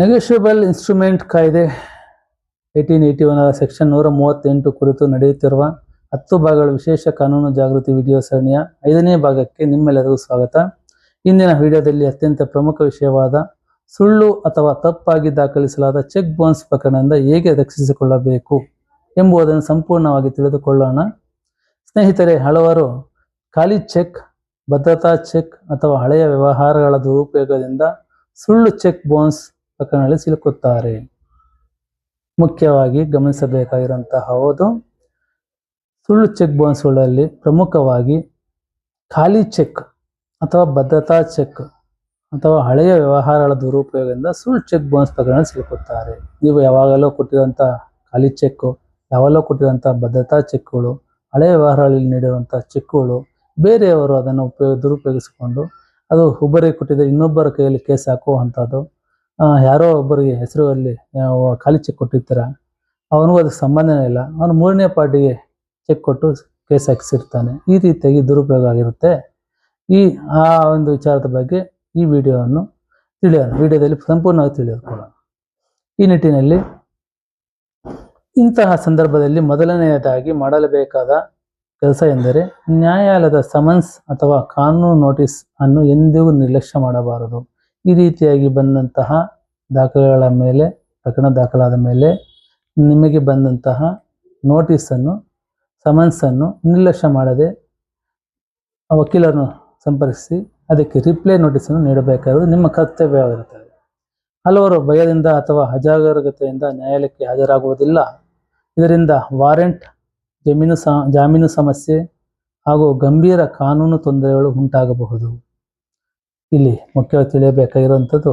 Negotiable instrument ಕಾಯ್ದೆ 1881 section 138 ಕುರಿತು ನಡೆಯುತ್ತಿರುವ 10 ಭಾಗಗಳ ವಿಶೇಷ ಕಾನೂನು ಜಾಗೃತಿ ವಿಡಿಯೋ ಸರಣಿಯ 5ನೇ ಭಾಗಕ್ಕೆ ನಿಮ್ಮೆಲ್ಲರಿಗೂ ಸ್ವಾಗತ. ಇಂದಿನ ವಿಡಿಯೋದಲ್ಲಿ ಅತ್ಯಂತ ಪ್ರಮುಖ ವಿಷಯವಾದ ಸುಳ್ಳು ಅಥವಾ ತಪ್ಪಾಗಿ ದಾಖಲಿಸಲಾದ ಚೆಕ್ ಬೌನ್ಸ್ ಪ್ರಕರಣದಿಂದ ಹೇಗೆ ರಕ್ಷಿಸಿಕೊಳ್ಳಬೇಕು ಎಂಬುದನ್ನು ಸಂಪೂರ್ಣವಾಗಿ ತಿಳಿದುಕೊಳ್ಳೋಣ. ಸ್ನೇಹಿತರೆ, ಹಲವರು ಖಾಲಿ ಚೆಕ್, ಭದ್ರತಾ ಚೆಕ್ ಅಥವಾ ಹಳೆಯ ವ್ಯವಹಾರಗಳ ದುರುಪಯೋಗದಿಂದ ಸುಳ್ಳು ಚೆಕ್ ಬೌನ್ಸ್ ಪ್ರಕರಣದಲ್ಲಿ ಸಿಲುಕುತ್ತಾರೆ. ಮುಖ್ಯವಾಗಿ ಗಮನಿಸಬೇಕಾಗಿರುವಂತಹ ಸುಳ್ಳು ಚೆಕ್ ಬೌನ್ಸ್ಗಳಲ್ಲಿ ಪ್ರಮುಖವಾಗಿ ಖಾಲಿ ಚೆಕ್ ಅಥವಾ ಭದ್ರತಾ ಚೆಕ್ ಅಥವಾ ಹಳೆಯ ವ್ಯವಹಾರಗಳ ದುರುಪಯೋಗದಿಂದ ಸುಳ್ಳು ಚೆಕ್ ಬೌನ್ಸ್ ಪ್ರಕರಣದಲ್ಲಿ ಸಿಲುಕುತ್ತಾರೆ. ನೀವು ಯಾವಾಗಲೂ ಕೊಟ್ಟಿರುವಂಥ ಖಾಲಿ ಚೆಕ್ಕು, ಯಾವಾಗಲೂ ಕೊಟ್ಟಿರುವಂಥ ಭದ್ರತಾ ಚೆಕ್ಗಳು, ಹಳೆಯ ವ್ಯವಹಾರಗಳಲ್ಲಿ ನೀಡಿರುವಂಥ ಚೆಕ್ಗಳು ಬೇರೆಯವರು ಅದನ್ನು ದುರುಪಯೋಗಿಸಿಕೊಂಡು ಅದು ಒಬ್ಬರಿಗೆ ಕೊಟ್ಟಿದ್ದರೆ ಇನ್ನೊಬ್ಬರ ಕೈಯಲ್ಲಿ ಕೇಸ್ ಹಾಕುವಂಥದ್ದು. ಯಾರೋ ಒಬ್ಬರಿಗೆ ಹೆಸರಲ್ಲಿ ಖಾಲಿ ಚೆಕ್ ಕೊಟ್ಟಿರ್ತಾರೆ, ಅವನಿಗೂ ಅದಕ್ಕೆ ಸಂಬಂಧನೇ ಇಲ್ಲ, ಅವನು ಮೂರನೇ ಪಾರ್ಟಿಗೆ ಚೆಕ್ ಕೊಟ್ಟು ಕೇಸ್ ಹಾಕಿಸಿರ್ತಾನೆ. ಈ ರೀತಿಯಾಗಿ ದುರುಪಯೋಗ ಆಗಿರುತ್ತೆ. ಆ ಒಂದು ವಿಚಾರದ ಬಗ್ಗೆ ಈ ವಿಡಿಯೋವನ್ನು ವಿಡಿಯೋದಲ್ಲಿ ಸಂಪೂರ್ಣವಾಗಿ ತಿಳಿದುಕೊಳ್ಳೋಣ. ಈ ನಿಟ್ಟಿನಲ್ಲಿ ಇಂತಹ ಸಂದರ್ಭದಲ್ಲಿ ಮೊದಲನೆಯದಾಗಿ ಮಾಡಲೇಬೇಕಾದ ಕೆಲಸ ಎಂದರೆ ನ್ಯಾಯಾಲಯದ ಸಮನ್ಸ್ ಅಥವಾ ಕಾನೂನು ನೋಟಿಸ್ ಅನ್ನು ಎಂದಿಗೂ ನಿರ್ಲಕ್ಷ್ಯ ಮಾಡಬಾರದು. ಈ ರೀತಿಯಾಗಿ ಬಂದಂತಹ ದಾಖಲೆಗಳ ಮೇಲೆ, ಪ್ರಕರಣ ದಾಖಲಾದ ಮೇಲೆ ನಿಮಗೆ ಬಂದಂತಹ ನೋಟಿಸನ್ನು, ಸಮನ್ಸನ್ನು ನಿರ್ಲಕ್ಷ್ಯ ಮಾಡದೆ ವಕೀಲರನ್ನು ಸಂಪರ್ಕಿಸಿ ಅದಕ್ಕೆ ರಿಪ್ಲೈ ನೋಟಿಸನ್ನು ನೀಡಬೇಕಾಗಿರುವುದು ನಿಮ್ಮ ಕರ್ತವ್ಯವಾಗಿರುತ್ತದೆ. ಹಲವರು ಭಯದಿಂದ ಅಥವಾ ಅಜಾಗರೂಕತೆಯಿಂದ ನ್ಯಾಯಾಲಯಕ್ಕೆ ಹಾಜರಾಗುವುದಿಲ್ಲ. ಇದರಿಂದ ವಾರೆಂಟ್, ಜಾಮೀನು ಸಮಸ್ಯೆ ಹಾಗೂ ಗಂಭೀರ ಕಾನೂನು ತೊಂದರೆಗಳು ಉಂಟಾಗಬಹುದು. ಇಲ್ಲಿ ಮುಖ್ಯವಾಗಿ ತಿಳಿಯಬೇಕಾಗಿರುವಂಥದ್ದು,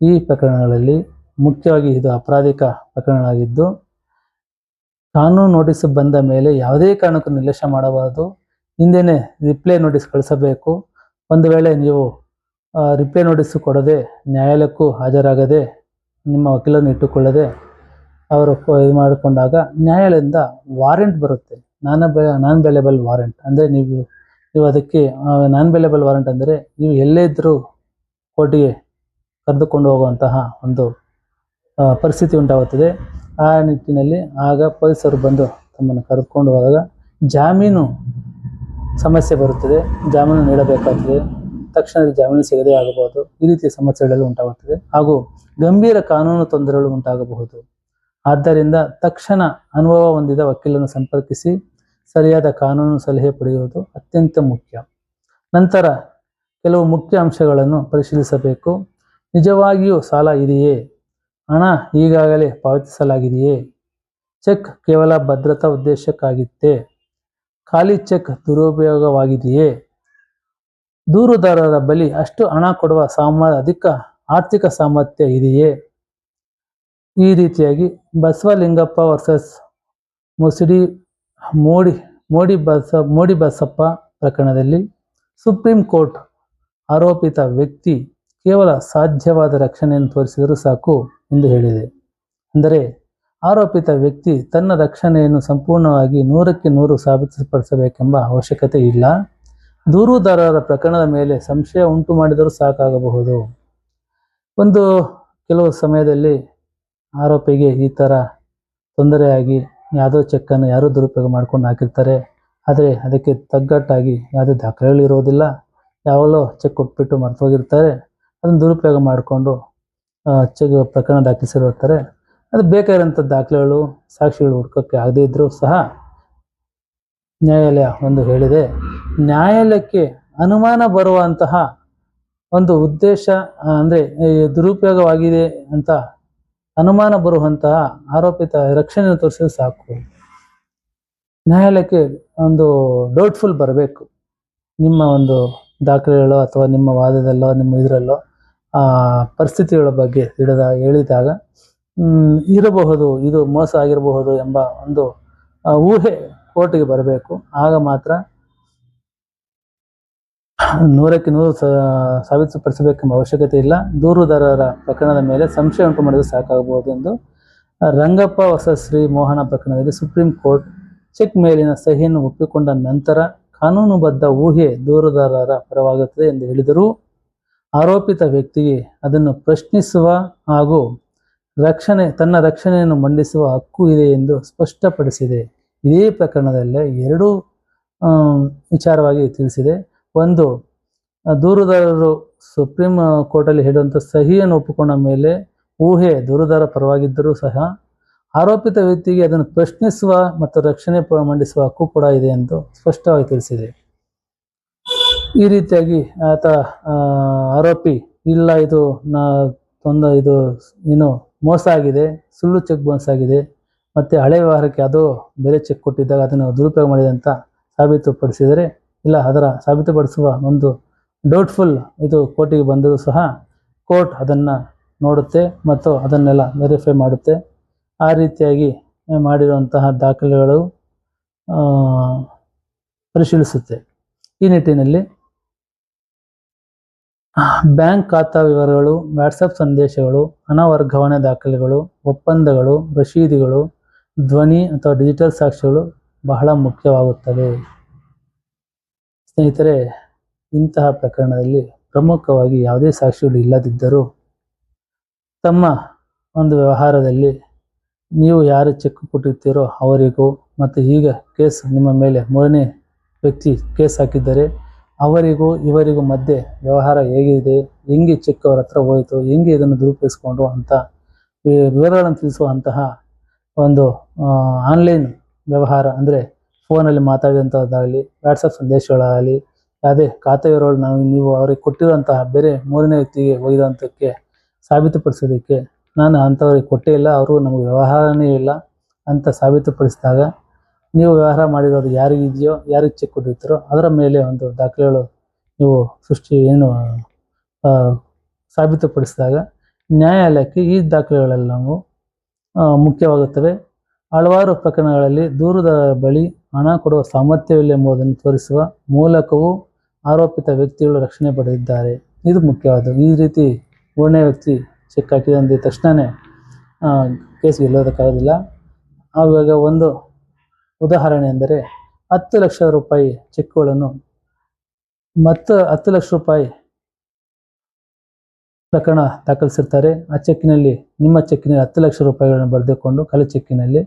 ಈ ಪ್ರಕರಣಗಳಲ್ಲಿ ಮುಖ್ಯವಾಗಿ ಇದು ಅಪರಾಧಿಕ ಪ್ರಕರಣವಾಗಿದ್ದು ಕಾನೂನು ನೋಟಿಸ್ ಬಂದ ಮೇಲೆ ಯಾವುದೇ ಕಾರಣಕ್ಕೂ ನಿರ್ಲಕ್ಷ್ಯ ಮಾಡಬಾರದು. ಹಿಂದೆಯೇ ರಿಪ್ಲೈ ನೋಟಿಸ್ ಕಳಿಸಬೇಕು. ಒಂದು ವೇಳೆ ನೀವು ರಿಪ್ಲೈ ನೋಟಿಸ್ ಕೊಡದೆ, ನ್ಯಾಯಾಲಯಕ್ಕೂ ಹಾಜರಾಗದೆ, ನಿಮ್ಮ ವಕೀಲರನ್ನು ಇಟ್ಟುಕೊಳ್ಳದೆ ಅವರು ಇದು ಮಾಡಿಕೊಂಡಾಗ ನ್ಯಾಯಾಲಯದಿಂದ ವಾರೆಂಟ್ ಬರುತ್ತೆ. ನಾನ್ ಬೇಲೆಬಲ್ ವಾರೆಂಟ್ ಅಂದರೆ ನೀವು ಅದಕ್ಕೆ ನಾನ್ ಬೇಲೆಬಲ್ ವಾರೆಂಟ್ ಅಂದರೆ ನೀವು ಎಲ್ಲೇ ಇದ್ದರೂ ಕೋರ್ಟಿಗೆ ಕರೆದುಕೊಂಡು ಹೋಗುವಂತಹ ಒಂದು ಪರಿಸ್ಥಿತಿ ಉಂಟಾಗುತ್ತದೆ. ಆ ನಿಟ್ಟಿನಲ್ಲಿ ಆಗ ಪೊಲೀಸರು ಬಂದು ತಮ್ಮನ್ನು ಕರೆದುಕೊಂಡು ಹೋದಾಗ ಜಾಮೀನು ಸಮಸ್ಯೆ ಬರುತ್ತದೆ, ಜಾಮೀನು ನೀಡಬೇಕಾಗುತ್ತದೆ, ತಕ್ಷಣ ಜಾಮೀನು ಸಿಗದೇ ಆಗಬಹುದು. ಈ ರೀತಿಯ ಸಮಸ್ಯೆಗಳೆಲ್ಲ ಉಂಟಾಗುತ್ತದೆ ಹಾಗೂ ಗಂಭೀರ ಕಾನೂನು ತೊಂದರೆಗಳು ಉಂಟಾಗಬಹುದು. ಆದ್ದರಿಂದ ತಕ್ಷಣ ಅನುಭವ ಹೊಂದಿದ ವಕೀಲರನ್ನು ಸಂಪರ್ಕಿಸಿ ಸರಿಯಾದ ಕಾನೂನು ಸಲಹೆ ಪಡೆಯುವುದು ಅತ್ಯಂತ ಮುಖ್ಯ. ನಂತರ ಕೆಲವು ಮುಖ್ಯ ಅಂಶಗಳನ್ನು ಪರಿಶೀಲಿಸಬೇಕು. ನಿಜವಾಗಿಯೂ ಸಾಲ ಇದೆಯೇ? ಹಣ ಈಗಾಗಲೇ ಪಾವತಿಸಲಾಗಿದೆಯೇ? ಚೆಕ್ ಕೇವಲ ಭದ್ರತಾ ಉದ್ದೇಶಕ್ಕಾಗಿತ್ತೇ? ಖಾಲಿ ಚೆಕ್ ದುರುಪಯೋಗವಾಗಿದೆಯೇ? ದೂರುದಾರರ ಬಳಿ ಅಷ್ಟು ಹಣ ಕೊಡುವ ಅಧಿಕ ಆರ್ಥಿಕ ಸಾಮರ್ಥ್ಯ ಇದೆಯೇ? ಈ ರೀತಿಯಾಗಿ ಬಸವಲಿಂಗಪ್ಪ ವರ್ಸಸ್ ಮೋಡಿ ಬಸಪ್ಪ ಪ್ರಕರಣದಲ್ಲಿ ಸುಪ್ರೀಂ ಕೋರ್ಟ್ ಆರೋಪಿತ ವ್ಯಕ್ತಿ ಕೇವಲ ಸಾಧ್ಯವಾದ ರಕ್ಷಣೆಯನ್ನು ತೋರಿಸಿದರೂ ಸಾಕು ಎಂದು ಹೇಳಿದೆ. ಅಂದರೆ ಆರೋಪಿತ ವ್ಯಕ್ತಿ ತನ್ನ ರಕ್ಷಣೆಯನ್ನು ಸಂಪೂರ್ಣವಾಗಿ 100ಕ್ಕೆ 100 ಸಾಬೀತುಪಡಿಸಬೇಕೆಂಬ ಅವಶ್ಯಕತೆ ಇಲ್ಲ. ದೂರುದಾರರ ಪ್ರಕರಣದ ಮೇಲೆ ಸಂಶಯ ಉಂಟು ಮಾಡಿದರೂ ಸಾಕಾಗಬಹುದು. ಕೆಲವು ಸಮಯದಲ್ಲಿ ಆರೋಪಿಗೆ ಈ ಥರ ತೊಂದರೆಯಾಗಿ ಯಾವುದೋ ಚೆಕ್ಕನ್ನು ಯಾರೋ ದುರುಪಯೋಗ ಮಾಡ್ಕೊಂಡು ಹಾಕಿರ್ತಾರೆ. ಆದರೆ ಅದಕ್ಕೆ ತಗ್ಗಟ್ಟಾಗಿ ಯಾವುದೇ ದಾಖಲೆಗಳಿರೋದಿಲ್ಲ. ಯಾವಾಗಲೋ ಚೆಕ್ ಕೊಟ್ಬಿಟ್ಟು ಮರ್ತೋಗಿರ್ತಾರೆ. ಅದನ್ನು ದುರುಪಯೋಗ ಮಾಡಿಕೊಂಡು ಚೆಕ್ ಪ್ರಕರಣ ದಾಖಲಿಸಿರುತ್ತಾರೆ. ಅದು ಬೇಕಾಗಿರೋಂಥ ದಾಖಲೆಗಳು, ಸಾಕ್ಷಿಗಳು ಹುಡ್ಕೋಕ್ಕೆ ಆಗದೇ ಇದ್ದರೂ ಸಹ ನ್ಯಾಯಾಲಯ ಹೇಳಿದೆ. ನ್ಯಾಯಾಲಯಕ್ಕೆ ಅನುಮಾನ ಬರುವಂತಹ ಒಂದು ಉದ್ದೇಶ ಅಂದರೆ ದುರುಪಯೋಗವಾಗಿದೆ ಅಂತ ಅನುಮಾನ ಬರುವಂತಹ ಆರೋಪಿತ ರಕ್ಷಣೆಯನ್ನು ತೋರಿಸಿದ್ರೆ ಸಾಕು. ನ್ಯಾಯಾಲಯಕ್ಕೆ ಡೌಟ್ಫುಲ್ ಬರಬೇಕು. ನಿಮ್ಮ ದಾಖಲೆಗಳು ಅಥವಾ ನಿಮ್ಮ ವಾದದಲ್ಲೋ ನಿಮ್ಮ ಇದರಲ್ಲೋ ಪರಿಸ್ಥಿತಿಗಳ ಬಗ್ಗೆ ಹೇಳಿದಾಗ ಇರಬಹುದು, ಇದು ಮೋಸ ಆಗಿರಬಹುದು ಎಂಬ ಊಹೆ ಕೋರ್ಟಿಗೆ ಬರಬೇಕು. ಆಗ ಮಾತ್ರ 100ಕ್ಕೆ 100 ಸಾಬೀತುಪಡಿಸಬೇಕೆಂಬ ಅವಶ್ಯಕತೆ ಇಲ್ಲ. ದೂರುದಾರರ ಪ್ರಕರಣದ ಮೇಲೆ ಸಂಶಯ ಉಂಟು ಮಾಡಿದರೆ ಸಾಕಾಗಬಹುದು ಎಂದು ರಂಗಪ್ಪ ವರ್ಸಸ್ ಶ್ರೀ ಮೋಹನ ಪ್ರಕರಣದಲ್ಲಿ ಸುಪ್ರೀಂ ಕೋರ್ಟ್ ಚೆಕ್ ಮೇಲಿನ ಸಹಿಯನ್ನು ಒಪ್ಪಿಕೊಂಡ ನಂತರ ಕಾನೂನುಬದ್ಧ ಊಹೆ ದೂರುದಾರರ ಪರವಾಗುತ್ತದೆ ಎಂದು ಹೇಳಿದರು. ಆರೋಪಿತ ವ್ಯಕ್ತಿಗೆ ಅದನ್ನು ಪ್ರಶ್ನಿಸುವ ಹಾಗೂ ತನ್ನ ರಕ್ಷಣೆಯನ್ನು ಮಂಡಿಸುವ ಹಕ್ಕು ಇದೆ ಎಂದು ಸ್ಪಷ್ಟಪಡಿಸಿದೆ. ಇದೇ ಪ್ರಕರಣದಲ್ಲೇ ಎರಡು ವಿಚಾರವಾಗಿ ತಿಳಿಸಿದೆ. ಒಂದು, ದೂರುದಾರರು ಸುಪ್ರೀಂ ಕೋರ್ಟಲ್ಲಿ ಹೇಳುವಂಥ ಸಹಿಯನ್ನು ಒಪ್ಪಿಕೊಂಡ ಮೇಲೆ ಊಹೆ ದೂರುದಾರ ಪರವಾಗಿದ್ದರೂ ಸಹ ಆರೋಪಿತ ವ್ಯಕ್ತಿಗೆ ಅದನ್ನು ಪ್ರಶ್ನಿಸುವ ಮತ್ತು ರಕ್ಷಣೆ ಮಂಡಿಸುವ ಹಕ್ಕು ಕೂಡ ಇದೆ ಎಂದು ಸ್ಪಷ್ಟವಾಗಿ ತಿಳಿಸಿದೆ. ಈ ರೀತಿಯಾಗಿ ಆತ ಆರೋಪಿ ಇಲ್ಲ, ಇದು ಇದು ಏನು ಮೋಸ ಆಗಿದೆ, ಸುಳ್ಳು ಚೆಕ್ ಬೌನ್ಸ್ ಆಗಿದೆ, ಮತ್ತು ಹಳೆ ವ್ಯವಹಾರಕ್ಕೆ ಯಾವುದೋ ಬೇರೆ ಚೆಕ್ ಕೊಟ್ಟಿದ್ದಾಗ ಅದನ್ನು ದುರುಪಯೋಗ ಮಾಡಿದೆ ಅಂತ ಸಾಬೀತುಪಡಿಸಿದರೆ, ಇಲ್ಲ ಅದರ ಸಾಬೀತುಪಡಿಸುವ ಒಂದು ಡೌಟ್ಫುಲ್ ಇದು ಕೋರ್ಟಿಗೆ ಬಂದರೂ ಸಹ ಕೋರ್ಟ್ ಅದನ್ನು ನೋಡುತ್ತೆ ಮತ್ತು ಅದನ್ನೆಲ್ಲ ವೆರಿಫೈ ಮಾಡುತ್ತೆ. ಆ ರೀತಿಯಾಗಿ ಮಾಡಿರುವಂತಹ ದಾಖಲೆಗಳು ಪರಿಶೀಲಿಸುತ್ತೆ. ಈ ನಿಟ್ಟಿನಲ್ಲಿ ಬ್ಯಾಂಕ್ ಖಾತಾ ವಿವರಗಳು, ವಾಟ್ಸಪ್ ಸಂದೇಶಗಳು, ಹಣ ವರ್ಗಾವಣೆ ದಾಖಲೆಗಳು, ಒಪ್ಪಂದಗಳು, ರಶೀದಿಗಳು, ಧ್ವನಿ ಅಥವಾ ಡಿಜಿಟಲ್ ಸಾಕ್ಷ್ಯಗಳು ಬಹಳ ಮುಖ್ಯವಾಗುತ್ತವೆ. ಸ್ನೇಹಿತರೆ, ಇಂತಹ ಪ್ರಕರಣದಲ್ಲಿ ಪ್ರಮುಖವಾಗಿ ಯಾವುದೇ ಸಾಕ್ಷಿಗಳು ಇಲ್ಲದಿದ್ದರೂ ತಮ್ಮ ಒಂದು ವ್ಯವಹಾರದಲ್ಲಿ ನೀವು ಯಾರು ಚೆಕ್ ಕೊಟ್ಟಿರ್ತೀರೋ ಅವರಿಗೂ ಮತ್ತು ಈಗ ಕೇಸ್ ನಿಮ್ಮ ಮೇಲೆ ಮೂರನೇ ವ್ಯಕ್ತಿ ಕೇಸ್ ಹಾಕಿದ್ದರೆ ಅವರಿಗೂ ಇವರಿಗೂ ಮಧ್ಯೆ ವ್ಯವಹಾರ ಹೇಗಿದೆ, ಹೆಂಗೆ ಚೆಕ್ ಅವರ ಹತ್ರ ಹೋಯಿತು, ಹೆಂಗೆ ಇದನ್ನು ದುರುಪಯೋಗಿಸ್ಕೊಂಡ್ರು ಅಂತ ವಿವರಗಳನ್ನು ತಿಳಿಸುವಂತಹ ಒಂದು ಆನ್ಲೈನ್ ವ್ಯವಹಾರ, ಅಂದರೆ ಫೋನಲ್ಲಿ ಮಾತಾಡಿದಂಥದ್ದಾಗಲಿ, ವಾಟ್ಸಪ್ ಸಂದೇಶಗಳಾಗಲಿ, ಯಾವುದೇ ಖಾತೆ ವಿವರಗಳು ನೀವು ಅವರಿಗೆ ಕೊಟ್ಟಿರುವಂತಹ ಬೇರೆ ಮೂರನೇ ವ್ಯಕ್ತಿಗೆ ಹೋಗಿರೋಂಥಕ್ಕೆ ಸಾಬೀತುಪಡಿಸೋದಕ್ಕೆ ನಾನು ಅಂಥವ್ರಿಗೆ ಕೊಟ್ಟೇ ಇಲ್ಲ, ಅವರು ನಮಗೆ ವ್ಯವಹಾರನೇ ಇಲ್ಲ ಅಂತ ಸಾಬೀತುಪಡಿಸಿದಾಗ ನೀವು ವ್ಯವಹಾರ ಮಾಡಿರೋದು ಯಾರಿಗಿದೆಯೋ, ಯಾರಿಗೆ ಚೆಕ್ ಕೊಟ್ಟಿರ್ತೀರೋ ಅದರ ಮೇಲೆ ಒಂದು ದಾಖಲೆಗಳು ನೀವು ಸಾಬೀತುಪಡಿಸಿದಾಗ ನ್ಯಾಯಾಲಯಕ್ಕೆ ಈ ದಾಖಲೆಗಳೆಲ್ಲವೂ ಮುಖ್ಯವಾಗುತ್ತವೆ. ಹಲವಾರು ಪ್ರಕರಣಗಳಲ್ಲಿ ದೂರುದಾರರ ಬಳಿ ಹಣ ಕೊಡುವ ಸಾಮರ್ಥ್ಯವಿಲ್ಲ ಎಂಬುದನ್ನು ತೋರಿಸುವ ಮೂಲಕವೂ ಆರೋಪಿತ ವ್ಯಕ್ತಿಗಳು ರಕ್ಷಣೆ ಪಡೆದಿದ್ದಾರೆ. ಇದು ಮುಖ್ಯವಾದ. ಈ ರೀತಿ ಮೂರನೇ ವ್ಯಕ್ತಿ ಚೆಕ್ ಹಾಕಿದಂದ ತಕ್ಷಣವೇ ಕೇಸ್ ಗೆಲ್ಲೋದಕ್ಕಾಗೋದಿಲ್ಲ. ಆವಾಗ ಒಂದು ಉದಾಹರಣೆ ಎಂದರೆ 10 ಲಕ್ಷ ರೂಪಾಯಿ ಚೆಕ್ಗಳನ್ನು ಮತ್ತು 10 ಲಕ್ಷ ರೂಪಾಯಿ ಪ್ರಕರಣ ದಾಖಲಿಸಿರ್ತಾರೆ. ಆ ಚೆಕ್ಕಿನಲ್ಲಿ, ನಿಮ್ಮ ಚೆಕ್ಕಿನಲ್ಲಿ 10 ಲಕ್ಷ ರೂಪಾಯಿಗಳನ್ನು ಬರೆದುಕೊಂಡು ಖಾಲಿ ಚೆಕ್ಕಿನಲ್ಲಿ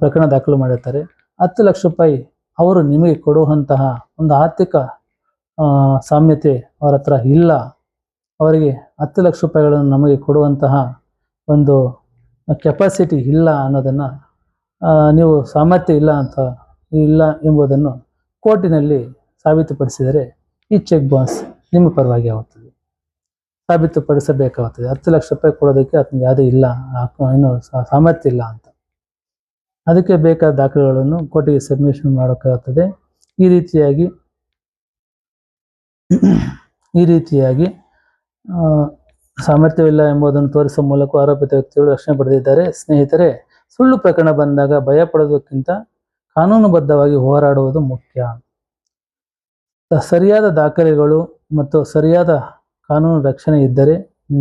ಪ್ರಕರಣ ದಾಖಲು ಮಾಡಿರ್ತಾರೆ. 10 ಲಕ್ಷ ರೂಪಾಯಿ ಅವರು ನಿಮಗೆ ಕೊಡುವಂತಹ ಒಂದು ಆರ್ಥಿಕ ಸಾಮ್ಯತೆ ಅವರ ಹತ್ರ ಇಲ್ಲ, ಅವರಿಗೆ 10 ಲಕ್ಷ ರೂಪಾಯಿಗಳನ್ನು ನಮಗೆ ಕೊಡುವಂತಹ ಒಂದು ಕೆಪಾಸಿಟಿ ಇಲ್ಲ ಅನ್ನೋದನ್ನು, ನೀವು ಸಾಮರ್ಥ್ಯ ಇಲ್ಲ ಎಂಬುದನ್ನು ಕೋರ್ಟಿನಲ್ಲಿ ಸಾಬೀತುಪಡಿಸಿದರೆ ಈ ಚೆಕ್ ಬೌನ್ಸ್ ನಿಮ್ಮ ಪರವಾಗಿ ಆಗುತ್ತದೆ, ಸಾಬೀತುಪಡಿಸಬೇಕಾಗುತ್ತದೆ. 10 ಲಕ್ಷ ರೂಪಾಯಿ ಕೊಡೋದಕ್ಕೆ ಅದಕ್ಕೆ ಯಾವುದೇ ಇಲ್ಲ, ಏನು ಸಾಮರ್ಥ್ಯ ಇಲ್ಲ ಅಂತ. ಅದಕ್ಕೆ ಬೇಕಾದ ದಾಖಲೆಗಳನ್ನು ಕೋರ್ಟಿಗೆ ಸಬ್ಮಿಷನ್ ಮಾಡೋಕ್ಕಾಗುತ್ತದೆ. ಈ ರೀತಿಯಾಗಿ ಸಾಮರ್ಥ್ಯವಿಲ್ಲ ಎಂಬುದನ್ನು ತೋರಿಸುವ ಮೂಲಕ ಆರೋಪಿತ ವ್ಯಕ್ತಿಗಳು ರಕ್ಷಣೆ ಪಡೆದಿದ್ದಾರೆ. ಸ್ನೇಹಿತರೆ, ಸುಳ್ಳು ಪ್ರಕರಣ ಬಂದಾಗ ಭಯ ಪಡೋದಕ್ಕಿಂತ ಕಾನೂನುಬದ್ಧವಾಗಿ ಹೋರಾಡುವುದು ಮುಖ್ಯ. ಸರಿಯಾದ ದಾಖಲೆಗಳು ಮತ್ತು ಸರಿಯಾದ ಕಾನೂನು ರಕ್ಷಣೆ ಇದ್ದರೆ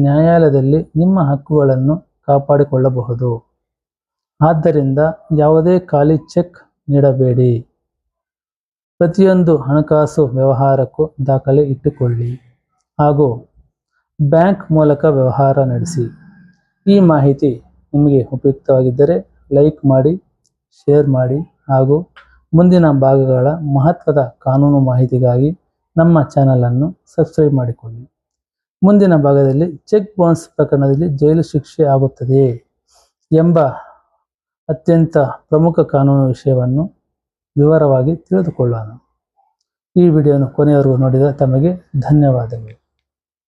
ನ್ಯಾಯಾಲಯದಲ್ಲಿ ನಿಮ್ಮ ಹಕ್ಕುಗಳನ್ನು ಕಾಪಾಡಿಕೊಳ್ಳಬಹುದು. ಆದ್ದರಿಂದ ಯಾವುದೇ ಖಾಲಿ ಚೆಕ್ ನೀಡಬೇಡಿ. ಪ್ರತಿಯೊಂದು ಹಣಕಾಸು ವ್ಯವಹಾರಕ್ಕೂ ದಾಖಲೆ ಇಟ್ಟುಕೊಳ್ಳಿ ಹಾಗೂ ಬ್ಯಾಂಕ್ ಮೂಲಕ ವ್ಯವಹಾರ ನಡೆಸಿ. ಈ ಮಾಹಿತಿ ನಿಮಗೆ ಉಪಯುಕ್ತವಾಗಿದ್ದರೆ ಲೈಕ್ ಮಾಡಿ, ಶೇರ್ ಮಾಡಿ ಹಾಗೂ ಮುಂದಿನ ಭಾಗಗಳ ಮಹತ್ವದ ಕಾನೂನು ಮಾಹಿತಿಗಾಗಿ ನಮ್ಮ ಚಾನಲನ್ನು ಸಬ್ಸ್ಕ್ರೈಬ್ ಮಾಡಿಕೊಳ್ಳಿ. ಮುಂದಿನ ಭಾಗದಲ್ಲಿ ಚೆಕ್ ಬೌನ್ಸ್ ಪ್ರಕರಣದಲ್ಲಿ ಜೈಲು ಶಿಕ್ಷೆ ಆಗುತ್ತದೆ ಎಂಬ ಅತ್ಯಂತ ಪ್ರಮುಖ ಕಾನೂನು ವಿಷಯವನ್ನು ವಿವರವಾಗಿ ತಿಳಿದುಕೊಳ್ಳೋಣ. ಈ ವಿಡಿಯೋವನ್ನು ಕೊನೆಯವರೆಗೂ ನೋಡಿದ ತಮಗೆ ಧನ್ಯವಾದಗಳು.